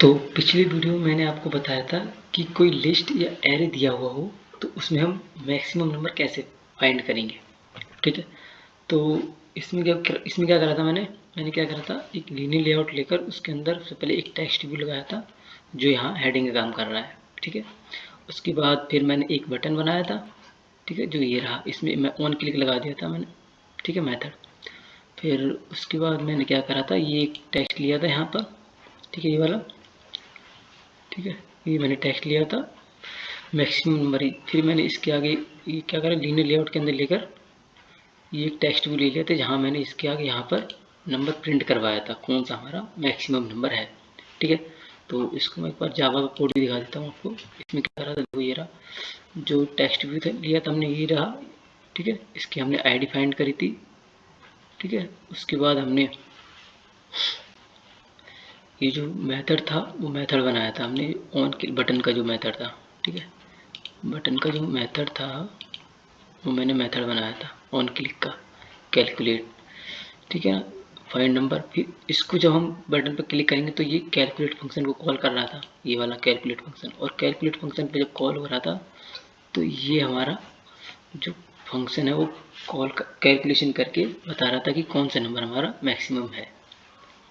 तो पिछली वीडियो में मैंने आपको बताया था कि कोई लिस्ट या एरे दिया हुआ हो तो उसमें हम मैक्सिमम नंबर कैसे फाइंड करेंगे। ठीक है, तो इसमें क्या करा था मैंने क्या करा था, एक लीनियर लेआउट लेकर उसके अंदर सबसे पहले एक टेक्स्ट व्यू लगाया था जो यहाँ हेडिंग का काम कर रहा है। ठीक है, उसके बाद फिर मैंने एक बटन बनाया था। ठीक है, जो ये रहा, इसमें मैं ऑन क्लिक लगा दिया था मैंने। ठीक है, मेथड। फिर उसके बाद मैंने क्या करा था, ये एक टेक्स्ट लिया था यहाँ पर। ठीक है, ये वाला। ठीक है, ये मैंने टेक्स्ट लिया था मैक्सिमम नंबर ही। फिर मैंने इसके आगे ये क्या करा, लीनियर लेआउट के अंदर लेकर ये एक टेक्स्ट भी ले लिया था जहाँ मैंने इसके आगे यहाँ पर नंबर प्रिंट करवाया था, कौन सा हमारा मैक्सिमम नंबर है। ठीक है, तो इसको मैं एक बार जावा का कोड भी दिखा देता हूँ आपको। इसमें क्या रहा था, देखो ये रहा जो टेक्स्ट व्यू लिया था हमने, ये रहा। ठीक है, इसकी हमने आईडी फाइंड करी थी। ठीक है, उसके बाद हमने ये जो मेथड था वो मेथड बनाया था हमने ऑन क्लिक बटन का जो मेथड था। ठीक है, बटन का जो मेथड था वो मैंने मेथड बनाया था ऑन क्लिक का, कैलकुलेट। ठीक है ना, फाइंड नंबर। फिर इसको जब हम बटन पर क्लिक करेंगे तो ये कैलकुलेट फंक्शन को कॉल कर रहा था, ये वाला कैलकुलेट फंक्शन। और कैलकुलेट फंक्शन पे जब कॉल हो रहा था तो ये हमारा जो फंक्शन है वो कॉल कैलकुलेशन करके बता रहा था कि कौन सा नंबर हमारा मैक्सिमम है।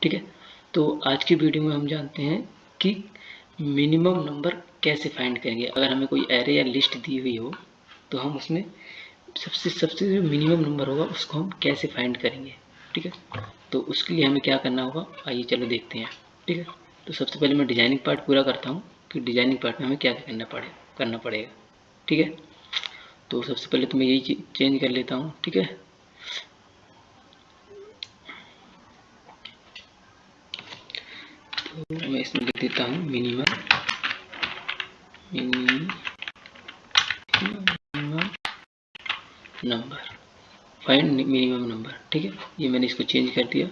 ठीक है, तो आज की वीडियो में हम जानते हैं कि मिनिमम नंबर कैसे फाइंड करेंगे। अगर हमें कोई एरे या लिस्ट दी हुई हो तो हम उसमें सबसे सबसे जो मिनिमम नंबर होगा उसको हम कैसे फाइंड करेंगे। ठीक है, तो उसके लिए हमें क्या करना होगा, आइए चलो देखते हैं। ठीक है, तो सबसे पहले मैं डिजाइनिंग पार्ट पूरा करता हूँ कि डिजाइनिंग पार्ट में हमें क्या क्या करना पड़ेगा। ठीक है, तो सबसे पहले तो मैं यही चेंज कर लेता हूँ। ठीक है, तो मैं इसमें लिख देता हूँ minimum number, find minimum number. ठीक है, ये मैंने इसको चेंज कर दिया।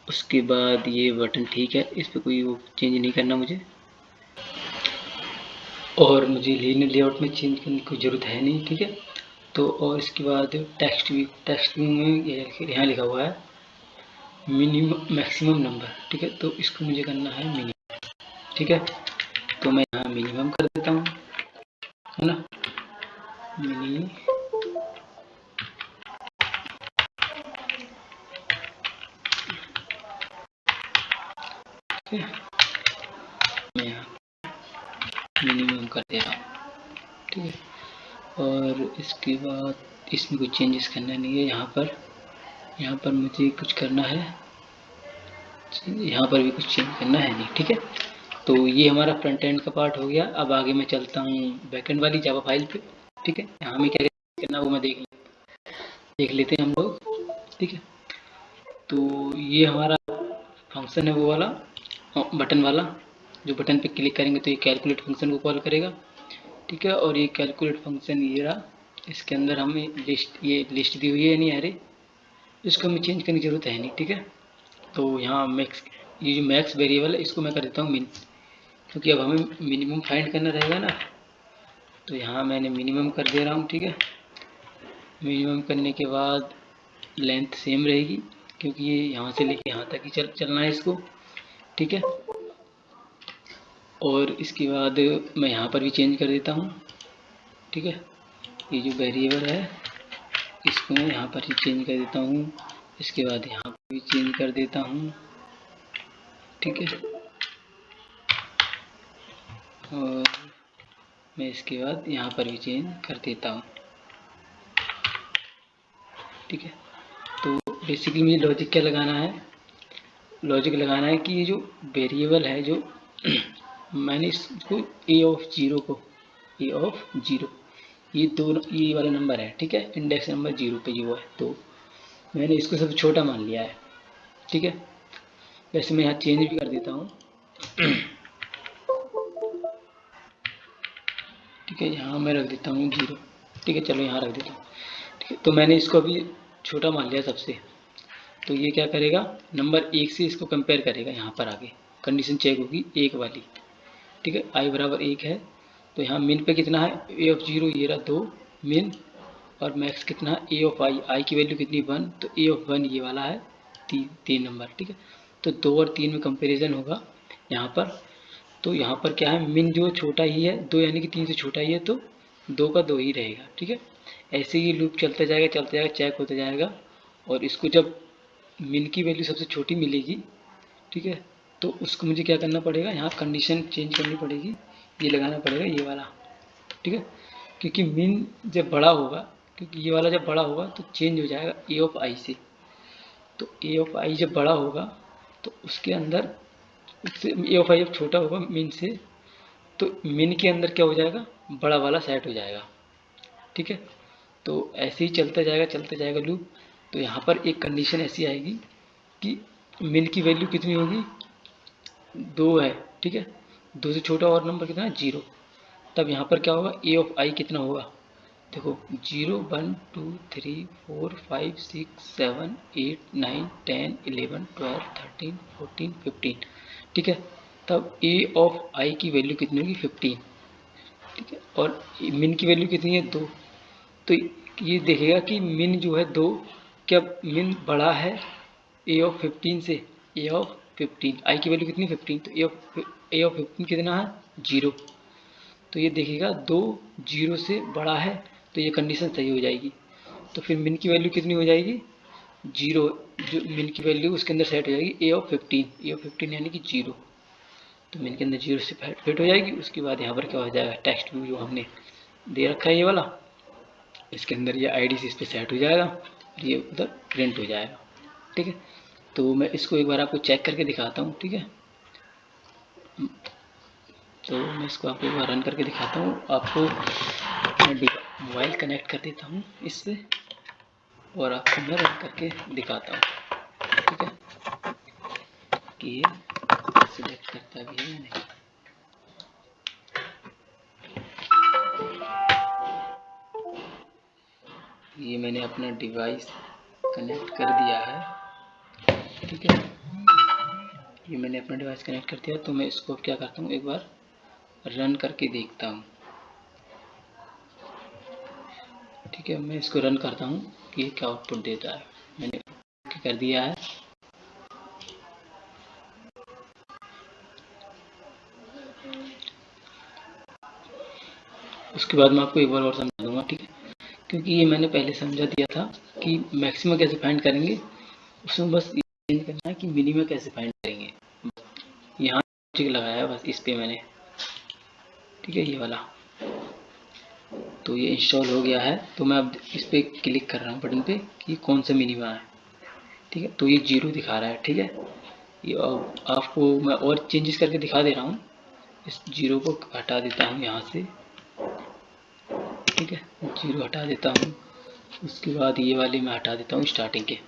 उसके बाद ये बटन ठीक है, इस पर कोई वो चेंज नहीं करना मुझे, और मुझे लीनियर लेआउट में चेंज करने की ज़रूरत है नहीं। ठीक है, तो और इसके बाद टेक्स्ट व्यू में यहाँ लिखा हुआ है मिनिमम मैक्सिमम नंबर। ठीक है, तो इसको मुझे करना है मिनिमम। ठीक है, तो मैं यहाँ मिनिमम कर देता हूँ, है ना, मिनी। ठीक है, मैं यहाँ मिनिमम कर दे रहा हूँ। ठीक है, और इसके बाद इसमें कुछ चेंजेस करना नहीं है। यहाँ पर मुझे कुछ करना है, यहाँ पर भी कुछ चेंज करना है नहीं। ठीक है, तो ये हमारा फ्रंट एंड का पार्ट हो गया। अब आगे मैं चलता हूँ बैकएंड वाली जावा फाइल पे। ठीक है, यहाँ हमें क्या करना है वो मैं देख लेते हैं हम लोग। ठीक है, तो ये हमारा फंक्शन है वो वाला बटन वाला, जो बटन पे क्लिक करेंगे तो ये कैलकुलेट फंक्शन को कॉल करेगा। ठीक है, और ये कैलकुलेट फंक्शन ये रहा, इसके अंदर हमें ये लिस्ट दी हुई है नहीं अरे, इसको हमें चेंज करने की जरूरत है नहीं। ठीक है, तो यहाँ ये जो मैक्स वेरिएबल है इसको मैं कर देता हूँ मिन, क्योंकि अब हमें मिनिमम फाइंड करना रहेगा ना, तो यहाँ मैंने मिनिमम कर दे रहा हूँ। ठीक है, मिनिमम करने के बाद लेंथ सेम रहेगी क्योंकि ये यहाँ से लेके यहाँ तक ही चलना है इसको। ठीक है, और इसके बाद मैं यहाँ पर भी चेंज कर देता हूँ। ठीक है, ये जो वेरिएबल है इसको मैं यहाँ पर ही चेंज कर देता हूँ। इसके बाद यहाँ पर भी चेंज कर देता हूँ। ठीक है, और मैं इसके बाद यहाँ पर भी चेंज कर देता हूँ। ठीक है, तो बेसिकली मुझे लॉजिक क्या लगाना है, लॉजिक लगाना है कि ये जो वेरिएबल है जो मैंने इसको ए ऑफ जीरो, ये दो ये वाला नंबर है। ठीक है, इंडेक्स नंबर 0 पे जो है, तो मैंने इसको सबसे छोटा मान लिया है। ठीक है, वैसे मैं यहाँ चेंज भी कर देता हूँ। ठीक है, यहाँ मैं रख देता हूँ 0। ठीक है, चलो यहाँ रख देता हूँ। ठीक है, तो मैंने इसको अभी छोटा मान लिया सबसे, तो ये क्या करेगा, नंबर 1 से इसको कंपेयर करेगा। यहाँ पर आगे कंडीशन चेक होगी 1 वाली। ठीक है, i बराबर 1 है, तो यहाँ मिन पे कितना है, ए ऑफ 0 ये रहा 2 मिन, और मैक्स कितना है, ए ऑफ आई की वैल्यू कितनी 1, तो ए ऑफ 1 ये वाला है 3 नंबर। ठीक है, तो 2 और 3 में कंपेरिजन होगा यहाँ पर, तो यहाँ पर क्या है, मिन जो छोटा ही है 2 यानी कि 3 से छोटा ही है, तो 2 का 2 ही रहेगा। ठीक है, ऐसे ही लूप चलता जाएगा, चेक होता जाएगा, और इसको जब मिन की वैल्यू सबसे छोटी मिलेगी, ठीक है, तो उसको मुझे क्या करना पड़ेगा, यहाँ कंडीशन चेंज करनी पड़ेगी, ये लगाना पड़ेगा ये वाला। ठीक है, क्योंकि मिन जब बड़ा होगा, क्योंकि ये वाला जब बड़ा होगा तो चेंज हो जाएगा ए ऑफ आई से। तो ए ऑफ आई जब बड़ा होगा तो उसके अंदर ए ऑफ आई जब छोटा होगा मिन से, तो मिन के अंदर क्या हो जाएगा, बड़ा वाला सेट हो जाएगा। ठीक है, तो ऐसे ही चलता जाएगा लूप। तो यहाँ पर एक कंडीशन ऐसी आएगी कि मिन की वैल्यू कितनी होगी, 2 है। ठीक है, 2 से छोटा और नंबर कितना है, 0। तब यहाँ पर क्या होगा, ए ऑफ आई कितना होगा, देखो 0 1 2 3 4 5 6 7 8 9 10 11 12 13 14 15। ठीक है, तब ए ऑफ आई की वैल्यू कितनी होगी, 15। ठीक है, और मिन की वैल्यू कितनी है, 2। तो ये देखेगा कि मिन जो है 2, क्या मिन बड़ा है ए ऑफ 15 से, ए ऑफ 15, आई की वैल्यू कितनी, 15, तो ए ऑफ 15 कितना है, 0। तो ये देखेगा 2 0 से बड़ा है, तो ये कंडीशन सही हो जाएगी। तो फिर मिन की वैल्यू कितनी हो जाएगी, 0, जो मिन की वैल्यू उसके अंदर सेट हो जाएगी ए ऑफ 15 यानी कि 0। तो मिन के अंदर 0 से फिट हो जाएगी। उसके बाद यहाँ पर क्या हो जाएगा, टेक्स्ट व्यू जो हमने दे रखा है ये वाला, इसके अंदर ये आई डी से इस पर सेट हो जाएगा, और ये उधर प्रिंट हो जाएगा। ठीक है, तो मैं इसको एक बार आपको चेक करके दिखाता हूँ। ठीक है, तो मैं इसको आपको एक बार रन करके दिखाता हूँ। आपको मैं मोबाइल कनेक्ट कर देता हूँ इससे, और आपको मैं रन करके दिखाता हूँ। ठीक है, कि ये सिलेक्ट करता भी है या नहीं। ये मैंने अपना डिवाइस कनेक्ट कर दिया है। ठीक है, ये मैंने अपना डिवाइस कनेक्ट कर दिया, तो मैं इसको क्या करता हूँ, एक बार रन करके देखता हूँ। ठीक है, मैं इसको रन करता हूँ कि क्या आउटपुट देता है। मैंने कर दिया है। उसके बाद मैं आपको एक बार और समझा दूंगा। ठीक है, क्योंकि ये मैंने पहले समझा दिया था कि मैक्सिमम कैसे फाइंड करेंगे, उसमें बस ये चेंज करना है कि मिनिमम कैसे फाइंड करेंगे। यहाँ टिक लगाया है बस इस पे मैंने। ठीक है, ये वाला, तो ये इंस्टॉल हो गया है। तो मैं अब इस पर क्लिक कर रहा हूँ बटन पे कि कौन सा मिनिमा है। ठीक है, तो ये 0 दिखा रहा है। ठीक है, ये आपको मैं और चेंजेस करके दिखा दे रहा हूँ। इस 0 को हटा देता हूँ यहाँ से। ठीक है, 0 हटा देता हूँ। उसके बाद ये वाले मैं हटा देता हूँ स्टार्टिंग के।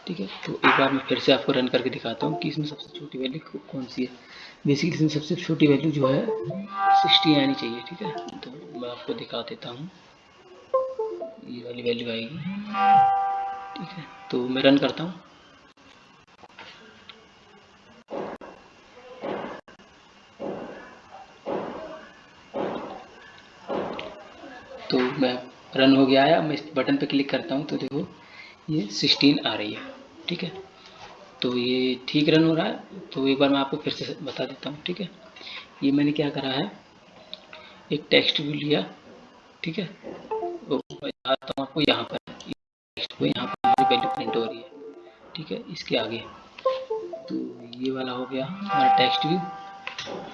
ठीक है, तो एक बार मैं फिर से आपको रन करके दिखाता हूँ कि इसमें सबसे छोटी वैल्यू कौन सी है। बेसिकली इसमें सबसे छोटी वैल्यू जो है 60 आनी चाहिए। ठीक है, तो मैं आपको दिखा देता हूँ, ये वाली वैल्यू आएगी। ठीक है, तो मैं रन करता हूँ। तो मैं रन हो गया है। मैं इस बटन पे क्लिक करता हूँ तो देखो ये 16 आ रही है। ठीक है, तो ये ठीक रन हो रहा है। तो एक बार मैं आपको फिर से बता देता हूँ। ठीक है, ये मैंने क्या करा है, एक टेक्स्ट व्यू लिया। ठीक है, तो मैं आता हूँ आपको यहाँ पर, टेक्स्ट को यहाँ पर मेरी वैल्यू प्रिंट हो रही है। ठीक है, इसके आगे तो ये वाला हो गया हमारा टेक्स्ट व्यू।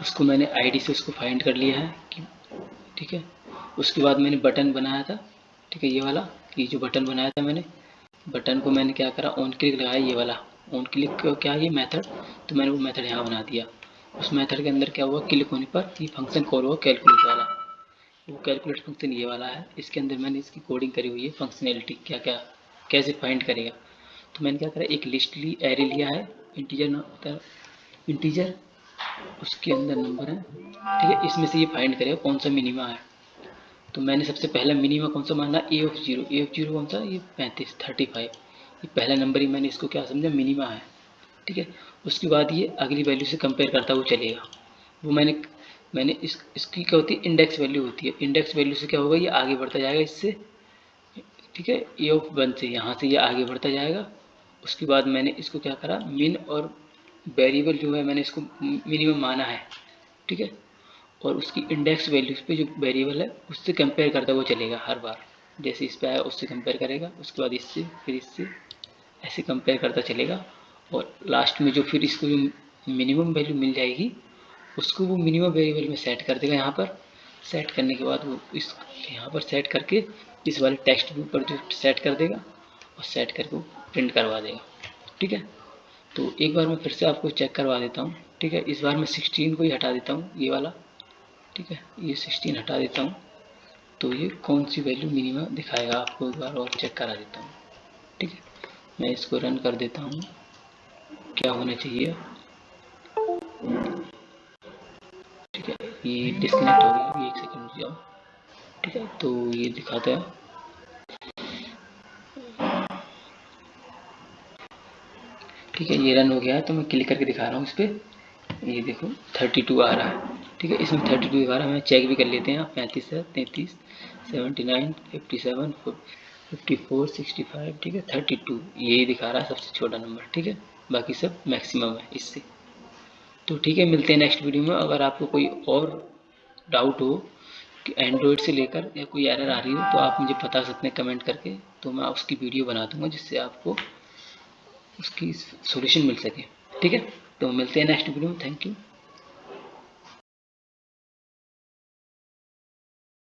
उसको मैंने आईडी से उसको फाइंड कर लिया है कि ठीक है, उसके बाद मैंने बटन बनाया था। ठीक है, ये वाला, कि जो बटन बनाया था मैंने, बटन को मैंने क्या करा, ऑन क्लिक लगाया, ये वाला ऑन क्लिक क्या ये मेथड, तो मैंने वो मेथड यहाँ बना दिया। उस मेथड के अंदर क्या हुआ, क्लिक होने पर ये फंक्शन कॉल हुआ कैलकुलेट वाला। वो कैलकुलेट फंक्शन ये वाला है। इसके अंदर मैंने इसकी कोडिंग करी हुई है, फंक्शनैलिटी क्या क्या कैसे फाइंड करेगा। तो मैंने क्या करा, एक लिस्ट ली, एरे लिया है, इंटीजर इंटीजर, उसके अंदर नंबर है। ठीक है, इसमें से ये फाइंड करेगा कौन सा मिनिमा है। तो मैंने सबसे पहला मिनिमा कौन सा माना, ए ऑफ 0। ए ऑफ 0 कौन सा, ये 35 ये पहला नंबर ही मैंने इसको क्या समझा, मिनिमा है। ठीक है, उसके बाद ये अगली वैल्यू से कंपेयर करता हुआ चलेगा। वो मैंने इसकी क्या होती है, इंडेक्स वैल्यू होती है। इंडेक्स वैल्यू से क्या होगा, ये आगे बढ़ता जाएगा इससे। ठीक है, ए ऑफ 1 से यहाँ से ये आगे बढ़ता जाएगा। उसके बाद मैंने इसको क्या करा, मिन और वेरिएबल जो है मैंने इसको मिनिमम माना है, ठीक है, और उसकी इंडेक्स वैल्यूज पे जो वेरिएबल है उससे कंपेयर करता हुआ चलेगा हर बार। जैसे इस पे आया उससे कंपेयर करेगा, उसके बाद इससे, फिर इससे, ऐसे कंपेयर करता चलेगा। और लास्ट में जो फिर इसको जो मिनिमम वैल्यू मिल जाएगी उसको वो मिनिमम वेरिएबल में सेट कर देगा। यहाँ पर सेट करने के बाद वो इस यहाँ पर सेट करके इस वाले टेक्स्ट व्यू पर जो सेट कर देगा और सेट करके वो प्रिंट करवा देगा, ठीक है। तो एक बार मैं फिर से आपको चेक करवा देता हूँ, ठीक है। इस बार मैं 16 को ही हटा देता हूँ, ये वाला, ठीक है, ये 16 हटा देता हूँ। तो ये कौन सी वैल्यू मिनिमम दिखाएगा आपको एक बार और चेक करा देता हूँ, ठीक है। मैं इसको रन कर देता हूँ, क्या होना चाहिए, ठीक है। ये डिस्कनेक्ट हो गया, ये 1 सेकंड रुक जाओ, ठीक है। तो ये दिखाता है, ठीक है, ये रन हो गया है। तो मैं क्लिक करके दिखा रहा हूँ इस पर, ये देखो 32 आ रहा है, ठीक है। इसमें 32 आ रहा है, मैं चेक भी कर लेते हैं। 35 है, 33, 79, 57, 54, 65, ठीक है, 32 यही दिखा रहा है सबसे छोटा नंबर, ठीक है। बाकी सब मैक्सिमम है इससे। तो ठीक है, मिलते हैं नेक्स्ट वीडियो में। अगर आपको कोई और डाउट हो कि एंड्रॉयड से लेकर या कोई एरर आ रही हो तो आप मुझे बता सकते हैं कमेंट करके, तो मैं उसकी वीडियो बना दूंगा जिससे आपको उसकी सॉल्यूशन मिल सके, ठीक है। तो मिलते हैं नेक्स्ट वीडियो में, थैंक यू।